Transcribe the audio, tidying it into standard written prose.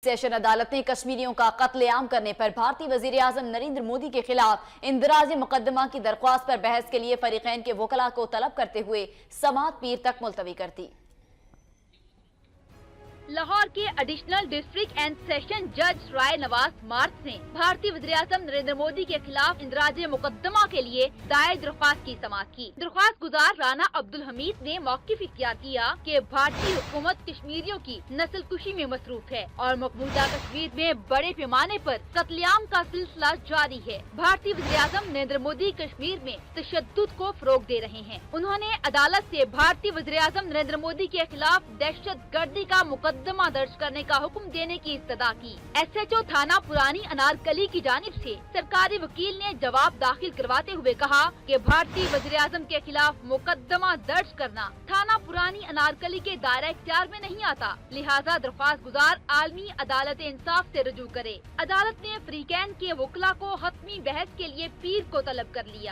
Session अदालत ने कश्मीरियों का कत्लेआम करने पर भारतीय वजीर आजम नरेंद्र मोदी के खिलाफ इंदराज मुकदमा की दरख्वास्त पर बहस के लिए फरीकैन के वकला को तलब करते हुए समाअत पीर तक मुलतवी कर दी। लाहौर के एडिशनल डिस्ट्रिक्ट एंड सेशन जज राय नवाज मार्च ने भारतीय वज़ीर-ए-आज़म नरेंद्र मोदी के खिलाफ इंदराज मुकदमा के लिए दायर दरख्वास्त की समाअत की। दरख्वास्त गुजार राना अब्दुल हमीद ने मौक़िफ़ इख्तियार किया कि भारतीय हुकूमत कश्मीरियों की नस्ल कुशी में मसरूफ है और मकबूजा कश्मीर में बड़े पैमाने पर कत्लेआम का सिलसिला जारी है। भारतीय वज़ीर-ए-आज़म नरेंद्र मोदी कश्मीर में तशद्दुद को फरोग दे रहे हैं। उन्होंने अदालत से भारतीय वज़ीर-ए-आज़म नरेंद्र मोदी के खिलाफ दहशत गर्दी का मुकदमा दर्ज करने का हुक्म देने की इस्तदा की। SHO थाना पुरानी अनारकली की जानिब से सरकारी वकील ने जवाब दाखिल करवाते हुए कहा कि भारतीय वज़ीर-ए-आज़म के खिलाफ मुकदमा दर्ज करना थाना पुरानी अनारकली के दायरा इख्तियार में नहीं आता, लिहाजा दरख्वास्त गुजार आलमी अदालत इंसाफ से रजू करे। अदालत ने फरीकैन के वकला को हतमी बहस के लिए पीर को तलब कर लिया।